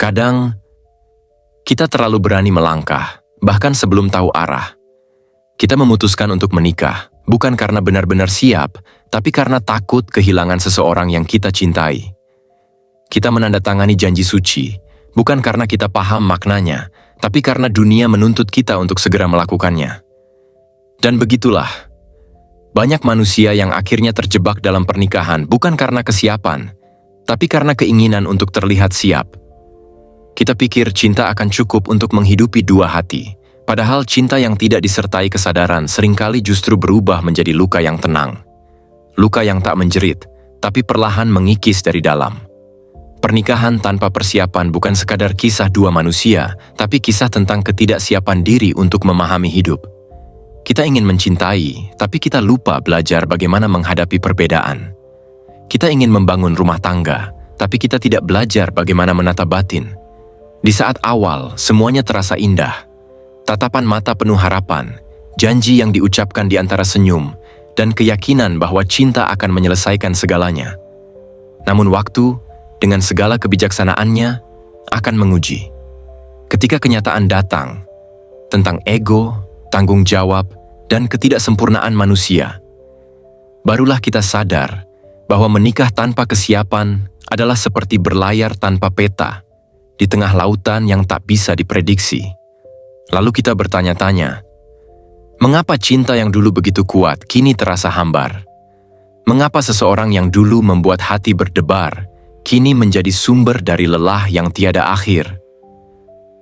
Kadang, kita terlalu berani melangkah, bahkan sebelum tahu arah. Kita memutuskan untuk menikah, bukan karena benar-benar siap, tapi karena takut kehilangan seseorang yang kita cintai. Kita menandatangani janji suci, bukan karena kita paham maknanya, tapi karena dunia menuntut kita untuk segera melakukannya. Dan begitulah, banyak manusia yang akhirnya terjebak dalam pernikahan bukan karena kesiapan, tapi karena keinginan untuk terlihat siap. Kita pikir cinta akan cukup untuk menghidupi dua hati, padahal cinta yang tidak disertai kesadaran seringkali justru berubah menjadi luka yang tenang. Luka yang tak menjerit, tapi perlahan mengikis dari dalam. Pernikahan tanpa persiapan bukan sekadar kisah dua manusia, tapi kisah tentang ketidaksiapan diri untuk memahami hidup. Kita ingin mencintai, tapi kita lupa belajar bagaimana menghadapi perbedaan. Kita ingin membangun rumah tangga, tapi kita tidak belajar bagaimana menata batin. Di saat awal, semuanya terasa indah. Tatapan mata penuh harapan, janji yang diucapkan di antara senyum, dan keyakinan bahwa cinta akan menyelesaikan segalanya. Namun waktu, dengan segala kebijaksanaannya, akan menguji. Ketika kenyataan datang, tentang ego, tanggung jawab, dan ketidaksempurnaan manusia, barulah kita sadar bahwa menikah tanpa kesiapan adalah seperti berlayar tanpa peta, di tengah lautan yang tak bisa diprediksi. Lalu kita bertanya-tanya, mengapa cinta yang dulu begitu kuat kini terasa hambar? Mengapa seseorang yang dulu membuat hati berdebar, kini menjadi sumber dari lelah yang tiada akhir?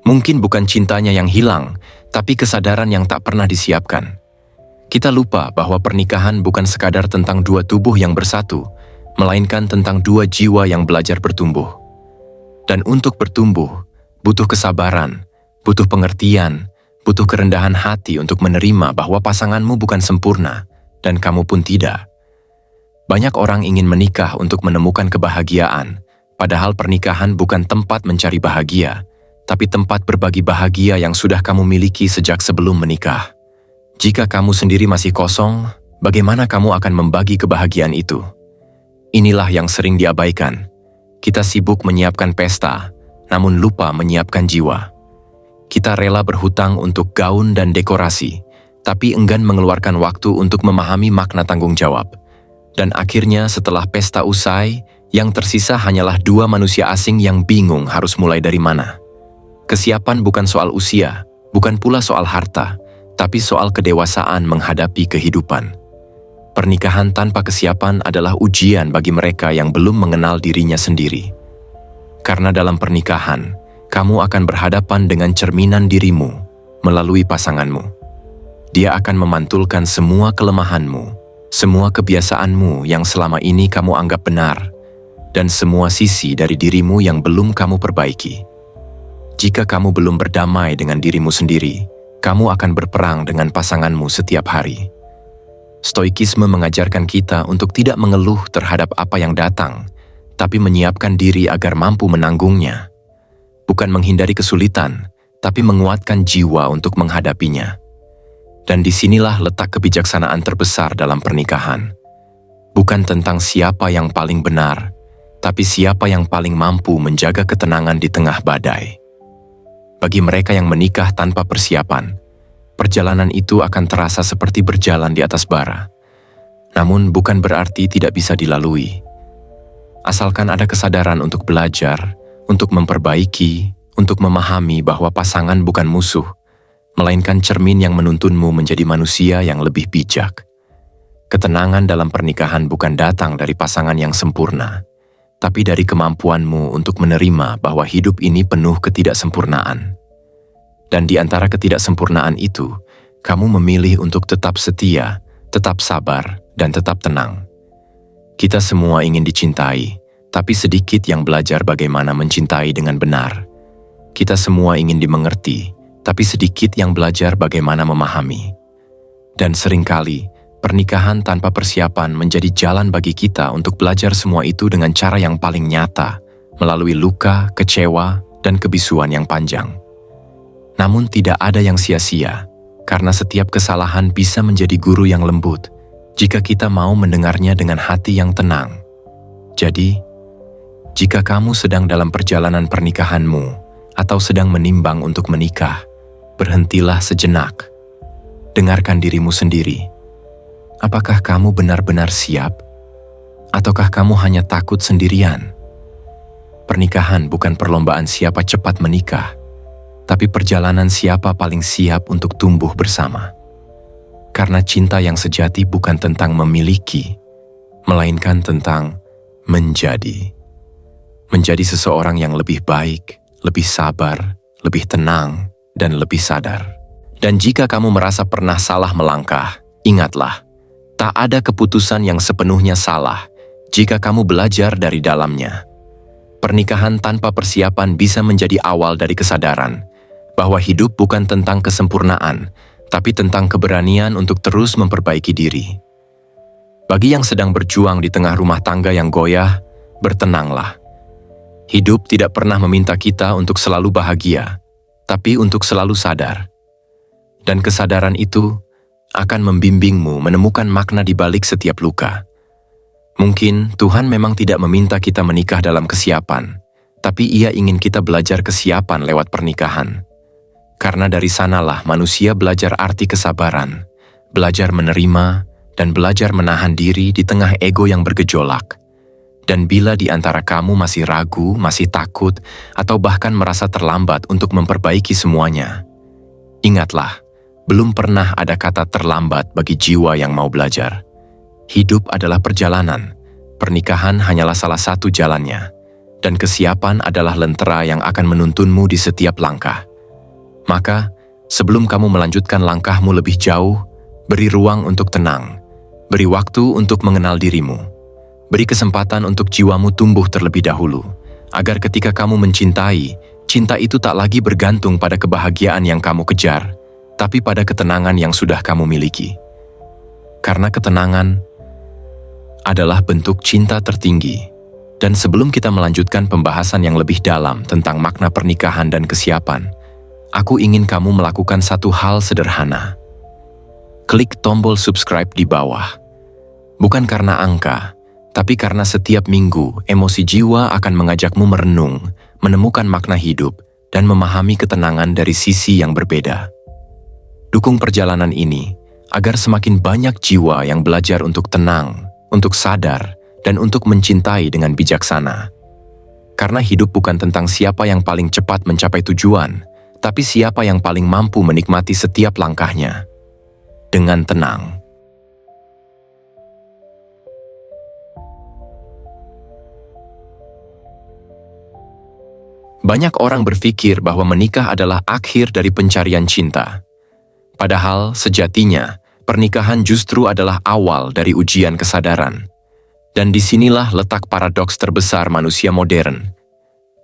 Mungkin bukan cintanya yang hilang, tapi kesadaran yang tak pernah disiapkan. Kita lupa bahwa pernikahan bukan sekadar tentang dua tubuh yang bersatu, melainkan tentang dua jiwa yang belajar bertumbuh. Dan untuk bertumbuh, butuh kesabaran, butuh pengertian, butuh kerendahan hati untuk menerima bahwa pasanganmu bukan sempurna, dan kamu pun tidak. Banyak orang ingin menikah untuk menemukan kebahagiaan, padahal pernikahan bukan tempat mencari bahagia, tapi tempat berbagi bahagia yang sudah kamu miliki sejak sebelum menikah. Jika kamu sendiri masih kosong, bagaimana kamu akan membagi kebahagiaan itu? Inilah yang sering diabaikan. Kita sibuk menyiapkan pesta, namun lupa menyiapkan jiwa. Kita rela berhutang untuk gaun dan dekorasi, tapi enggan mengeluarkan waktu untuk memahami makna tanggung jawab. Dan akhirnya setelah pesta usai, yang tersisa hanyalah dua manusia asing yang bingung harus mulai dari mana. Kesiapan bukan soal usia, bukan pula soal harta, tapi soal kedewasaan menghadapi kehidupan. Pernikahan tanpa kesiapan adalah ujian bagi mereka yang belum mengenal dirinya sendiri. Karena dalam pernikahan, kamu akan berhadapan dengan cerminan dirimu melalui pasanganmu. Dia akan memantulkan semua kelemahanmu, semua kebiasaanmu yang selama ini kamu anggap benar, dan semua sisi dari dirimu yang belum kamu perbaiki. Jika kamu belum berdamai dengan dirimu sendiri, kamu akan berperang dengan pasanganmu setiap hari. Stoikisme mengajarkan kita untuk tidak mengeluh terhadap apa yang datang, tapi menyiapkan diri agar mampu menanggungnya. Bukan menghindari kesulitan, tapi menguatkan jiwa untuk menghadapinya. Dan disinilah letak kebijaksanaan terbesar dalam pernikahan. Bukan tentang siapa yang paling benar, tapi siapa yang paling mampu menjaga ketenangan di tengah badai. Bagi mereka yang menikah tanpa persiapan, perjalanan itu akan terasa seperti berjalan di atas bara. Namun bukan berarti tidak bisa dilalui. Asalkan ada kesadaran untuk belajar, untuk memperbaiki, untuk memahami bahwa pasangan bukan musuh, melainkan cermin yang menuntunmu menjadi manusia yang lebih bijak. Ketenangan dalam pernikahan bukan datang dari pasangan yang sempurna, tapi dari kemampuanmu untuk menerima bahwa hidup ini penuh ketidaksempurnaan. Dan di antara ketidaksempurnaan itu, kamu memilih untuk tetap setia, tetap sabar, dan tetap tenang. Kita semua ingin dicintai, tapi sedikit yang belajar bagaimana mencintai dengan benar. Kita semua ingin dimengerti, tapi sedikit yang belajar bagaimana memahami. Dan seringkali, pernikahan tanpa persiapan menjadi jalan bagi kita untuk belajar semua itu dengan cara yang paling nyata, melalui luka, kecewa, dan kebisuan yang panjang. Namun tidak ada yang sia-sia, karena setiap kesalahan bisa menjadi guru yang lembut, jika kita mau mendengarnya dengan hati yang tenang. Jadi, Jika kamu sedang dalam perjalanan pernikahanmu atau sedang menimbang untuk menikah, berhentilah sejenak. Dengarkan dirimu sendiri. Apakah kamu benar-benar siap? Ataukah kamu hanya takut sendirian? Pernikahan bukan perlombaan siapa cepat menikah, tapi perjalanan siapa paling siap untuk tumbuh bersama. Karena cinta yang sejati bukan tentang memiliki, melainkan tentang menjadi. Menjadi seseorang yang lebih baik, lebih sabar, lebih tenang, dan lebih sadar. Dan jika kamu merasa pernah salah melangkah, ingatlah, tak ada keputusan yang sepenuhnya salah jika kamu belajar dari dalamnya. Pernikahan tanpa persiapan bisa menjadi awal dari kesadaran bahwa hidup bukan tentang kesempurnaan, tapi tentang keberanian untuk terus memperbaiki diri. Bagi yang sedang berjuang di tengah rumah tangga yang goyah, bertenanglah. Hidup tidak pernah meminta kita untuk selalu bahagia, tapi untuk selalu sadar. Dan kesadaran itu akan membimbingmu menemukan makna di balik setiap luka. Mungkin Tuhan memang tidak meminta kita menikah dalam kesiapan, tapi Ia ingin kita belajar kesiapan lewat pernikahan. Karena dari sanalah manusia belajar arti kesabaran, belajar menerima, dan belajar menahan diri di tengah ego yang bergejolak. Dan bila di antara kamu masih ragu, masih takut, atau bahkan merasa terlambat untuk memperbaiki semuanya, ingatlah, belum pernah ada kata terlambat bagi jiwa yang mau belajar. Hidup adalah perjalanan, pernikahan hanyalah salah satu jalannya, dan kesiapan adalah lentera yang akan menuntunmu di setiap langkah. Maka, sebelum kamu melanjutkan langkahmu lebih jauh, beri ruang untuk tenang, beri waktu untuk mengenal dirimu. Beri kesempatan untuk jiwamu tumbuh terlebih dahulu, agar ketika kamu mencintai, cinta itu tak lagi bergantung pada kebahagiaan yang kamu kejar, tapi pada ketenangan yang sudah kamu miliki. Karena ketenangan adalah bentuk cinta tertinggi. Dan sebelum kita melanjutkan pembahasan yang lebih dalam tentang makna pernikahan dan kesiapan, aku ingin kamu melakukan satu hal sederhana. Klik tombol subscribe di bawah. Bukan karena angka, tapi karena setiap minggu, emosi jiwa akan mengajakmu merenung, menemukan makna hidup, dan memahami ketenangan dari sisi yang berbeda. Dukung perjalanan ini, agar semakin banyak jiwa yang belajar untuk tenang, untuk sadar, dan untuk mencintai dengan bijaksana. Karena hidup bukan tentang siapa yang paling cepat mencapai tujuan, tapi siapa yang paling mampu menikmati setiap langkahnya. Dengan tenang. Banyak orang berpikir bahwa menikah adalah akhir dari pencarian cinta. Padahal, sejatinya, pernikahan justru adalah awal dari ujian kesadaran. Dan disinilah letak paradoks terbesar manusia modern.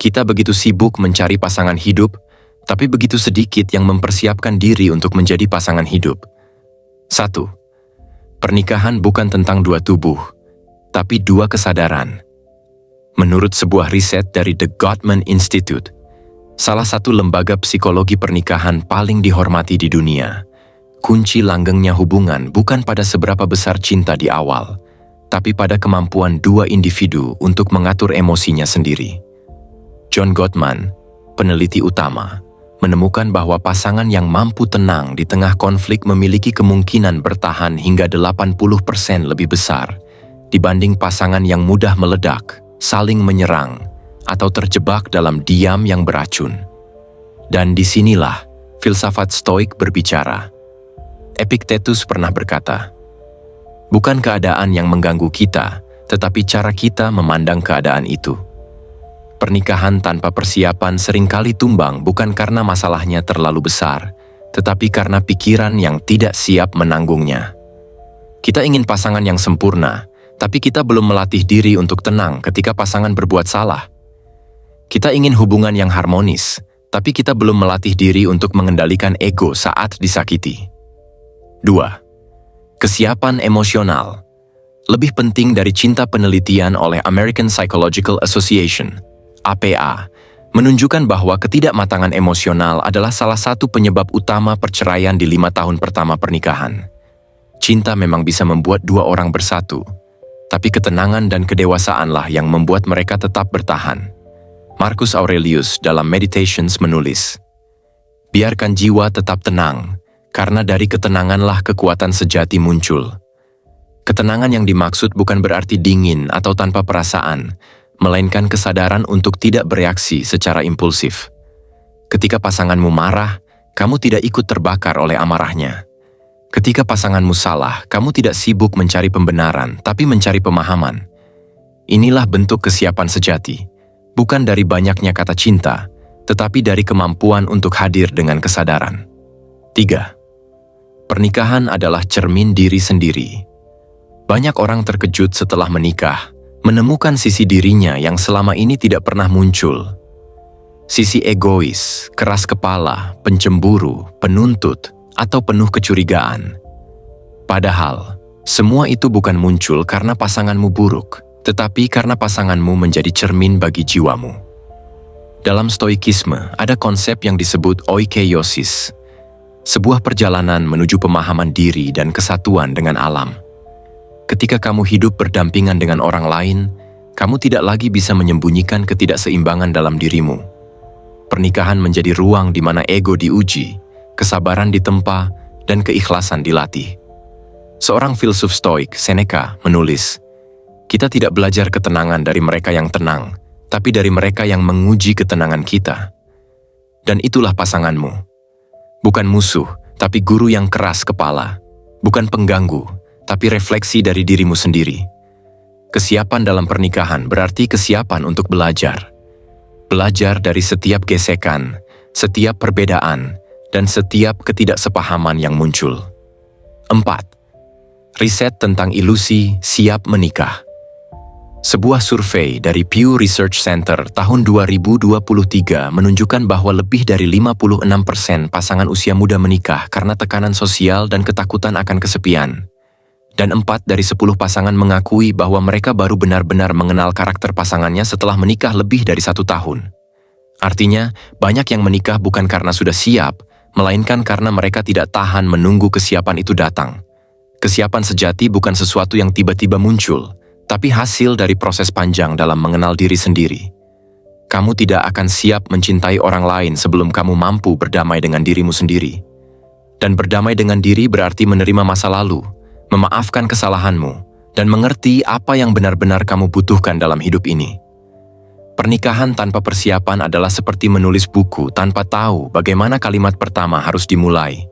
Kita begitu sibuk mencari pasangan hidup, tapi begitu sedikit yang mempersiapkan diri untuk menjadi pasangan hidup. 1. Pernikahan bukan tentang dua tubuh, tapi dua kesadaran. Menurut sebuah riset dari The Gottman Institute, salah satu lembaga psikologi pernikahan paling dihormati di dunia, kunci langgengnya hubungan bukan pada seberapa besar cinta di awal, tapi pada kemampuan dua individu untuk mengatur emosinya sendiri. John Gottman, peneliti utama, menemukan bahwa pasangan yang mampu tenang di tengah konflik memiliki kemungkinan bertahan hingga 80% lebih besar dibanding pasangan yang mudah meledak, saling menyerang, atau terjebak dalam diam yang beracun. Dan disinilah filsafat Stoik berbicara. Epictetus pernah berkata, "Bukan keadaan yang mengganggu kita, tetapi cara kita memandang keadaan itu." Pernikahan tanpa persiapan seringkali tumbang bukan karena masalahnya terlalu besar, tetapi karena pikiran yang tidak siap menanggungnya. Kita ingin pasangan yang sempurna, tapi kita belum melatih diri untuk tenang ketika pasangan berbuat salah. Kita ingin hubungan yang harmonis, tapi kita belum melatih diri untuk mengendalikan ego saat disakiti. 2. Kesiapan emosional. Lebih penting dari cinta, penelitian oleh American Psychological Association, APA, menunjukkan bahwa ketidakmatangan emosional adalah salah satu penyebab utama perceraian di 5 tahun pertama pernikahan. Cinta memang bisa membuat dua orang bersatu, tapi ketenangan dan kedewasaanlah yang membuat mereka tetap bertahan. Marcus Aurelius dalam Meditations menulis, "Biarkan jiwa tetap tenang, karena dari ketenanganlah kekuatan sejati muncul." Ketenangan yang dimaksud bukan berarti dingin atau tanpa perasaan, melainkan kesadaran untuk tidak bereaksi secara impulsif. Ketika pasanganmu marah, kamu tidak ikut terbakar oleh amarahnya. Ketika pasanganmu salah, kamu tidak sibuk mencari pembenaran, tapi mencari pemahaman. Inilah bentuk kesiapan sejati, bukan dari banyaknya kata cinta, tetapi dari kemampuan untuk hadir dengan kesadaran. 3. Pernikahan adalah cermin diri sendiri. Banyak orang terkejut setelah menikah, menemukan sisi dirinya yang selama ini tidak pernah muncul. Sisi egois, keras kepala, pencemburu, penuntut, atau penuh kecurigaan. Padahal, semua itu bukan muncul karena pasanganmu buruk, tetapi karena pasanganmu menjadi cermin bagi jiwamu. Dalam Stoikisme, ada konsep yang disebut oikeiosis, sebuah perjalanan menuju pemahaman diri dan kesatuan dengan alam. Ketika kamu hidup berdampingan dengan orang lain, kamu tidak lagi bisa menyembunyikan ketidakseimbangan dalam dirimu. Pernikahan menjadi ruang di mana ego diuji, kesabaran ditempa, dan keikhlasan dilatih. Seorang filsuf Stoik, Seneca, menulis, "Kita tidak belajar ketenangan dari mereka yang tenang, tapi dari mereka yang menguji ketenangan kita." Dan itulah pasanganmu. Bukan musuh, tapi guru yang keras kepala. Bukan pengganggu, tapi refleksi dari dirimu sendiri. Kesiapan dalam pernikahan berarti kesiapan untuk belajar. Belajar dari setiap gesekan, setiap perbedaan, dan setiap ketidaksepahaman yang muncul. 4. Riset tentang ilusi siap menikah. Sebuah survei dari Pew Research Center tahun 2023 menunjukkan bahwa lebih dari 56% pasangan usia muda menikah karena tekanan sosial dan ketakutan akan kesepian. Dan 4 dari 10 pasangan mengakui bahwa mereka baru benar-benar mengenal karakter pasangannya setelah menikah lebih dari 1 tahun. Artinya, banyak yang menikah bukan karena sudah siap, melainkan karena mereka tidak tahan menunggu kesiapan itu datang. Kesiapan sejati bukan sesuatu yang tiba-tiba muncul, tapi hasil dari proses panjang dalam mengenal diri sendiri. Kamu tidak akan siap mencintai orang lain sebelum kamu mampu berdamai dengan dirimu sendiri. Dan berdamai dengan diri berarti menerima masa lalu, memaafkan kesalahanmu, dan mengerti apa yang benar-benar kamu butuhkan dalam hidup ini. Pernikahan tanpa persiapan adalah seperti menulis buku tanpa tahu bagaimana kalimat pertama harus dimulai.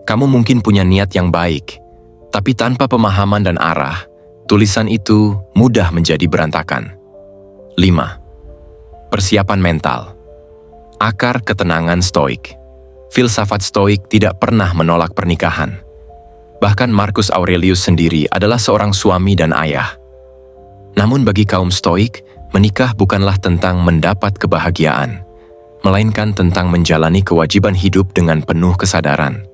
Kamu mungkin punya niat yang baik, tapi tanpa pemahaman dan arah, tulisan itu mudah menjadi berantakan. 5. Persiapan mental. Akar ketenangan Stoik. Filsafat Stoik tidak pernah menolak pernikahan. Bahkan Marcus Aurelius sendiri adalah seorang suami dan ayah. Namun bagi kaum Stoik, menikah bukanlah tentang mendapat kebahagiaan, melainkan tentang menjalani kewajiban hidup dengan penuh kesadaran.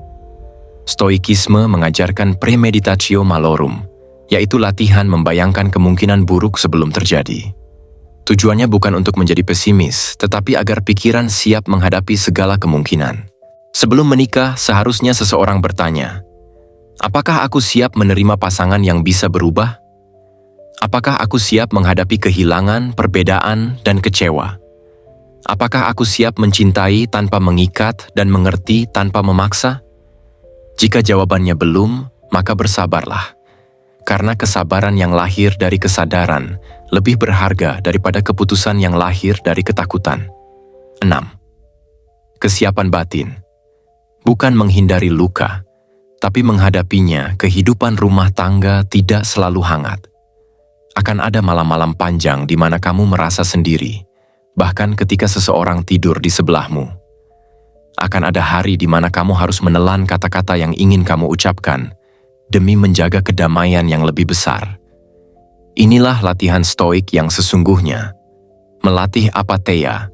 Stoikisme mengajarkan premeditatio malorum, yaitu latihan membayangkan kemungkinan buruk sebelum terjadi. Tujuannya bukan untuk menjadi pesimis, tetapi agar pikiran siap menghadapi segala kemungkinan. Sebelum menikah, seharusnya seseorang bertanya, apakah aku siap menerima pasangan yang bisa berubah? Apakah aku siap menghadapi kehilangan, perbedaan, dan kecewa? Apakah aku siap mencintai tanpa mengikat dan mengerti tanpa memaksa? Jika jawabannya belum, maka bersabarlah. Karena kesabaran yang lahir dari kesadaran lebih berharga daripada keputusan yang lahir dari ketakutan. 6. Kesiapan batin. Bukan menghindari luka, tapi menghadapinya. Kehidupan rumah tangga tidak selalu hangat. Akan ada malam-malam panjang di mana kamu merasa sendiri, bahkan ketika seseorang tidur di sebelahmu. Akan ada hari di mana kamu harus menelan kata-kata yang ingin kamu ucapkan demi menjaga kedamaian yang lebih besar. Inilah latihan Stoik yang sesungguhnya. Melatih apatheia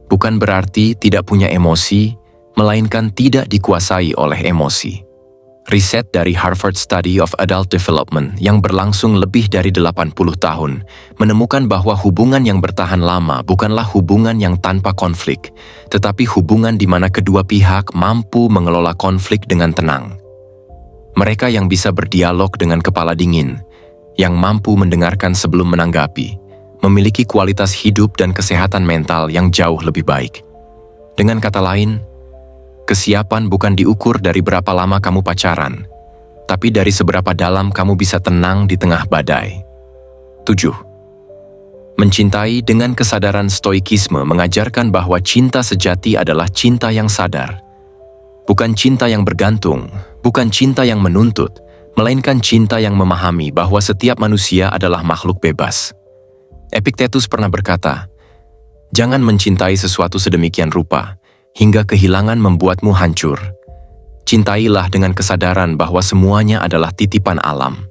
bukan berarti tidak punya emosi, melainkan tidak dikuasai oleh emosi. Riset dari Harvard Study of Adult Development yang berlangsung lebih dari 80 tahun menemukan bahwa hubungan yang bertahan lama bukanlah hubungan yang tanpa konflik, tetapi hubungan di mana kedua pihak mampu mengelola konflik dengan tenang. Mereka yang bisa berdialog dengan kepala dingin, yang mampu mendengarkan sebelum menanggapi, memiliki kualitas hidup dan kesehatan mental yang jauh lebih baik. Dengan kata lain, kesiapan bukan diukur dari berapa lama kamu pacaran, tapi dari seberapa dalam kamu bisa tenang di tengah badai. 7. Mencintai dengan kesadaran stoikisme mengajarkan bahwa cinta sejati adalah cinta yang sadar. Bukan cinta yang bergantung, bukan cinta yang menuntut, melainkan cinta yang memahami bahwa setiap manusia adalah makhluk bebas. Epictetus pernah berkata, "Jangan mencintai sesuatu sedemikian rupa, hingga kehilangan membuatmu hancur. Cintailah dengan kesadaran bahwa semuanya adalah titipan alam."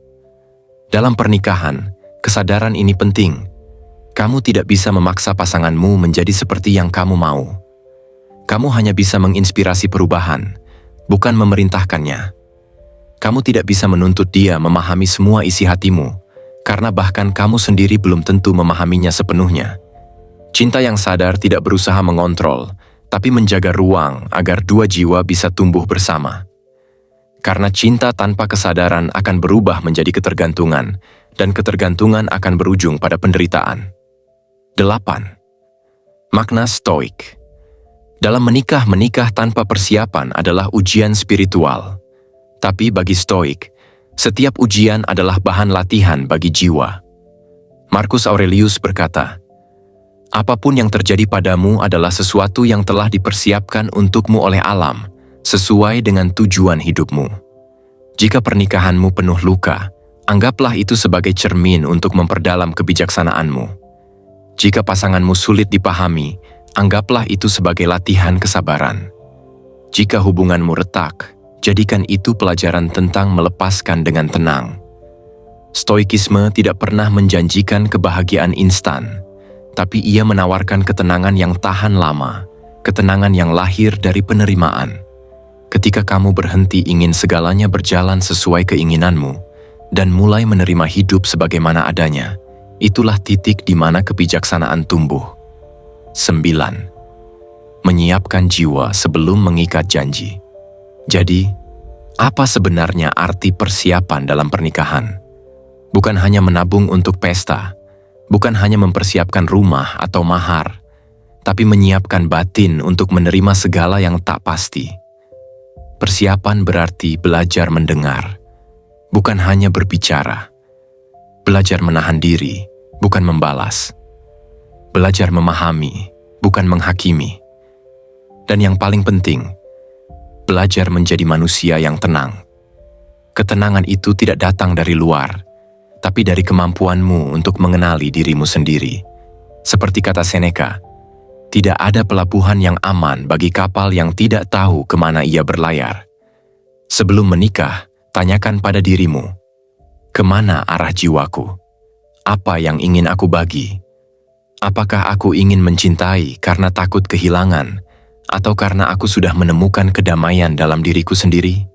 Dalam pernikahan, kesadaran ini penting. Kamu tidak bisa memaksa pasanganmu menjadi seperti yang kamu mau. Kamu hanya bisa menginspirasi perubahan, bukan memerintahkannya. Kamu tidak bisa menuntut dia memahami semua isi hatimu, karena bahkan kamu sendiri belum tentu memahaminya sepenuhnya. Cinta yang sadar tidak berusaha mengontrol, tapi menjaga ruang agar dua jiwa bisa tumbuh bersama. Karena cinta tanpa kesadaran akan berubah menjadi ketergantungan, dan ketergantungan akan berujung pada penderitaan. 8. Makna stoik. Dalam menikah tanpa persiapan adalah ujian spiritual. Tapi bagi stoik, setiap ujian adalah bahan latihan bagi jiwa. Marcus Aurelius berkata, "Apapun yang terjadi padamu adalah sesuatu yang telah dipersiapkan untukmu oleh alam, sesuai dengan tujuan hidupmu." Jika pernikahanmu penuh luka, anggaplah itu sebagai cermin untuk memperdalam kebijaksanaanmu. Jika pasanganmu sulit dipahami, anggaplah itu sebagai latihan kesabaran. Jika hubunganmu retak, jadikan itu pelajaran tentang melepaskan dengan tenang. Stoikisme tidak pernah menjanjikan kebahagiaan instan, tapi ia menawarkan ketenangan yang tahan lama, ketenangan yang lahir dari penerimaan. Ketika kamu berhenti ingin segalanya berjalan sesuai keinginanmu, dan mulai menerima hidup sebagaimana adanya, itulah titik di mana kebijaksanaan tumbuh. 9. Menyiapkan jiwa sebelum mengikat janji. Jadi, apa sebenarnya arti persiapan dalam pernikahan? Bukan hanya menabung untuk pesta, bukan hanya mempersiapkan rumah atau mahar, tapi menyiapkan batin untuk menerima segala yang tak pasti. Persiapan berarti belajar mendengar, bukan hanya berbicara. Belajar menahan diri, bukan membalas. Belajar memahami, bukan menghakimi. Dan yang paling penting, belajar menjadi manusia yang tenang. Ketenangan itu tidak datang dari luar, tapi dari kemampuanmu untuk mengenali dirimu sendiri. Seperti kata Seneca, tidak ada pelabuhan yang aman bagi kapal yang tidak tahu kemana ia berlayar. Sebelum menikah, tanyakan pada dirimu, kemana arah jiwaku? Apa yang ingin aku bagi? Apakah aku ingin mencintai karena takut kehilangan, atau karena aku sudah menemukan kedamaian dalam diriku sendiri?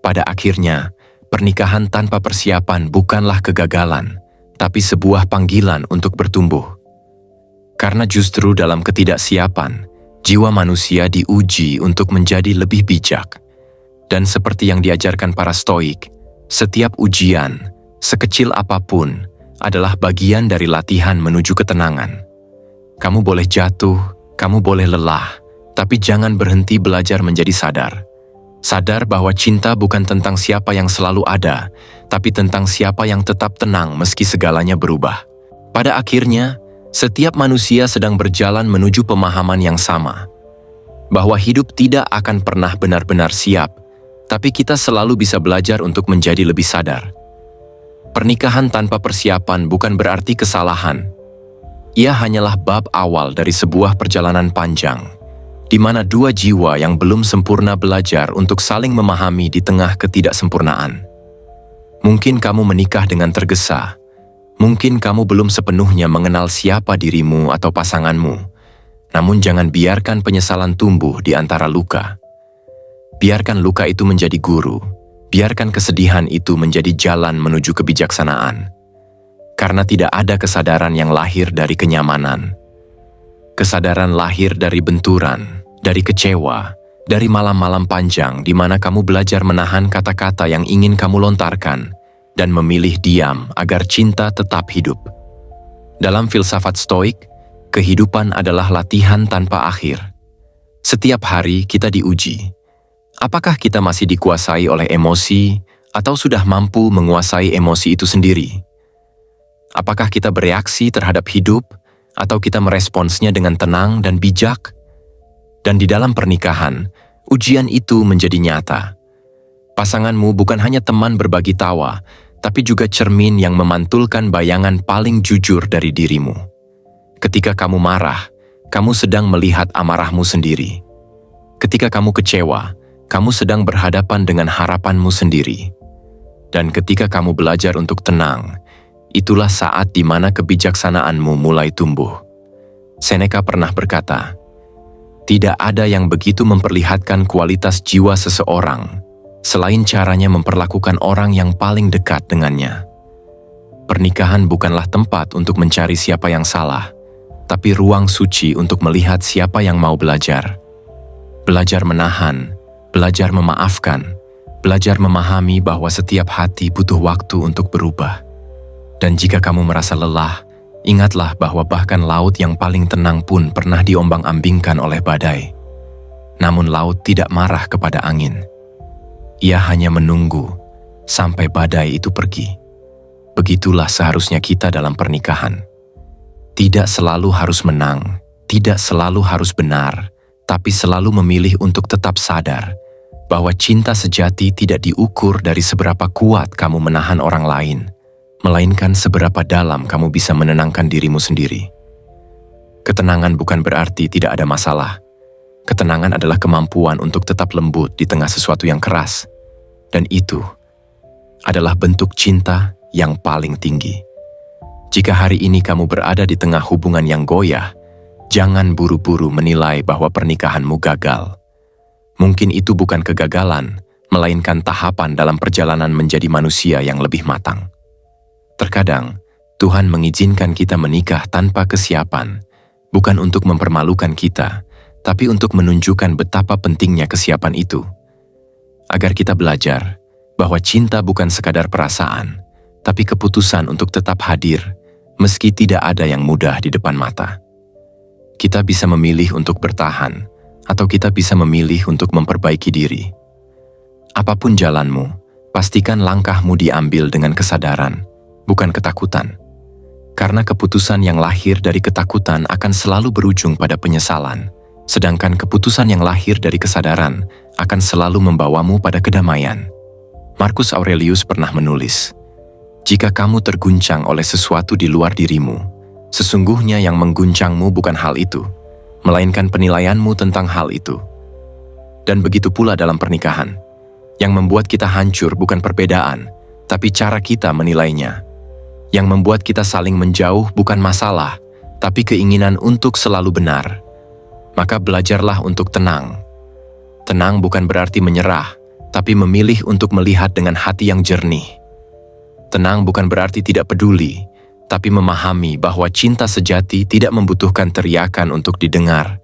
Pada akhirnya, pernikahan tanpa persiapan bukanlah kegagalan, tapi sebuah panggilan untuk bertumbuh. Karena justru dalam ketidaksiapan, jiwa manusia diuji untuk menjadi lebih bijak. Dan seperti yang diajarkan para stoik, setiap ujian, sekecil apapun, adalah bagian dari latihan menuju ketenangan. Kamu boleh jatuh, kamu boleh lelah, tapi jangan berhenti belajar menjadi sadar. Sadar bahwa cinta bukan tentang siapa yang selalu ada, tapi tentang siapa yang tetap tenang meski segalanya berubah. Pada akhirnya, setiap manusia sedang berjalan menuju pemahaman yang sama, bahwa hidup tidak akan pernah benar-benar siap, tapi kita selalu bisa belajar untuk menjadi lebih sadar. Pernikahan tanpa persiapan bukan berarti kesalahan. Ia hanyalah bab awal dari sebuah perjalanan panjang, di mana dua jiwa yang belum sempurna belajar untuk saling memahami di tengah ketidaksempurnaan. Mungkin kamu menikah dengan tergesa, mungkin kamu belum sepenuhnya mengenal siapa dirimu atau pasanganmu, namun jangan biarkan penyesalan tumbuh di antara luka. Biarkan luka itu menjadi guru. Biarkan kesedihan itu menjadi jalan menuju kebijaksanaan. Karena tidak ada kesadaran yang lahir dari kenyamanan. Kesadaran lahir dari benturan, dari kecewa, dari malam-malam panjang di mana kamu belajar menahan kata-kata yang ingin kamu lontarkan, dan memilih diam agar cinta tetap hidup. Dalam filsafat Stoik, kehidupan adalah latihan tanpa akhir. Setiap hari kita diuji. Apakah kita masih dikuasai oleh emosi atau sudah mampu menguasai emosi itu sendiri? Apakah kita bereaksi terhadap hidup atau kita meresponsnya dengan tenang dan bijak? Dan di dalam pernikahan, ujian itu menjadi nyata. Pasanganmu bukan hanya teman berbagi tawa, tapi juga cermin yang memantulkan bayangan paling jujur dari dirimu. Ketika kamu marah, kamu sedang melihat amarahmu sendiri. Ketika kamu kecewa, kamu sedang berhadapan dengan harapanmu sendiri. Dan ketika kamu belajar untuk tenang, itulah saat di mana kebijaksanaanmu mulai tumbuh. Seneca pernah berkata, "Tidak ada yang begitu memperlihatkan kualitas jiwa seseorang selain caranya memperlakukan orang yang paling dekat dengannya." Pernikahan bukanlah tempat untuk mencari siapa yang salah, tapi ruang suci untuk melihat siapa yang mau belajar. Belajar menahan, belajar memaafkan, belajar memahami bahwa setiap hati butuh waktu untuk berubah. Dan jika kamu merasa lelah, ingatlah bahwa bahkan laut yang paling tenang pun pernah diombang-ambingkan oleh badai. Namun laut tidak marah kepada angin. Ia hanya menunggu sampai badai itu pergi. Begitulah seharusnya kita dalam pernikahan. Tidak selalu harus menang, tidak selalu harus benar, tapi selalu memilih untuk tetap sadar bahwa cinta sejati tidak diukur dari seberapa kuat kamu menahan orang lain, melainkan seberapa dalam kamu bisa menenangkan dirimu sendiri. Ketenangan bukan berarti tidak ada masalah. Ketenangan adalah kemampuan untuk tetap lembut di tengah sesuatu yang keras. Dan itu adalah bentuk cinta yang paling tinggi. Jika hari ini kamu berada di tengah hubungan yang goyah, jangan buru-buru menilai bahwa pernikahanmu gagal. Mungkin itu bukan kegagalan, melainkan tahapan dalam perjalanan menjadi manusia yang lebih matang. Terkadang, Tuhan mengizinkan kita menikah tanpa kesiapan, bukan untuk mempermalukan kita, tapi untuk menunjukkan betapa pentingnya kesiapan itu. Agar kita belajar bahwa cinta bukan sekadar perasaan, tapi keputusan untuk tetap hadir, meski tidak ada yang mudah di depan mata. Kita bisa memilih untuk bertahan, atau kita bisa memilih untuk memperbaiki diri. Apapun jalanmu, pastikan langkahmu diambil dengan kesadaran, bukan ketakutan. Karena keputusan yang lahir dari ketakutan akan selalu berujung pada penyesalan, sedangkan keputusan yang lahir dari kesadaran akan selalu membawamu pada kedamaian. Marcus Aurelius pernah menulis, "Jika kamu terguncang oleh sesuatu di luar dirimu, sesungguhnya yang mengguncangmu bukan hal itu, melainkan penilaianmu tentang hal itu." Dan begitu pula dalam pernikahan. Yang membuat kita hancur bukan perbedaan, tapi cara kita menilainya. Yang membuat kita saling menjauh bukan masalah, tapi keinginan untuk selalu benar. Maka belajarlah untuk tenang. Tenang bukan berarti menyerah, tapi memilih untuk melihat dengan hati yang jernih. Tenang bukan berarti tidak peduli, tapi memahami bahwa cinta sejati tidak membutuhkan teriakan untuk didengar.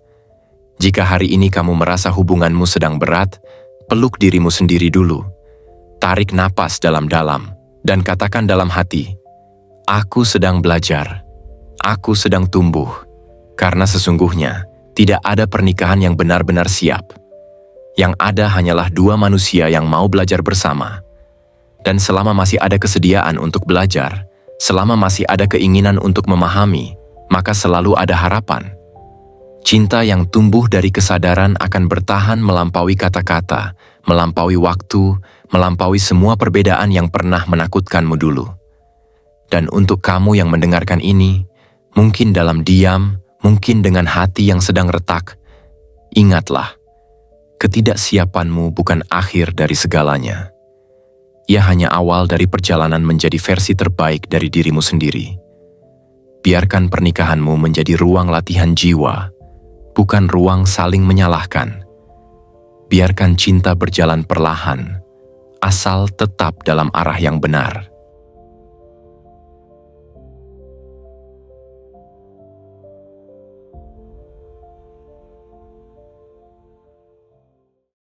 Jika hari ini kamu merasa hubunganmu sedang berat, peluk dirimu sendiri dulu. Tarik napas dalam-dalam, dan katakan dalam hati, "Aku sedang belajar. Aku sedang tumbuh." Karena sesungguhnya, tidak ada pernikahan yang benar-benar siap. Yang ada hanyalah dua manusia yang mau belajar bersama. Dan selama masih ada kesediaan untuk belajar, selama masih ada keinginan untuk memahami, maka selalu ada harapan. Cinta yang tumbuh dari kesadaran akan bertahan melampaui kata-kata, melampaui waktu, melampaui semua perbedaan yang pernah menakutkanmu dulu. Dan untuk kamu yang mendengarkan ini, mungkin dalam diam, mungkin dengan hati yang sedang retak, ingatlah, ketidaksiapanmu bukan akhir dari segalanya. Ia hanya awal dari perjalanan menjadi versi terbaik dari dirimu sendiri. Biarkan pernikahanmu menjadi ruang latihan jiwa, bukan ruang saling menyalahkan. Biarkan cinta berjalan perlahan, asal tetap dalam arah yang benar.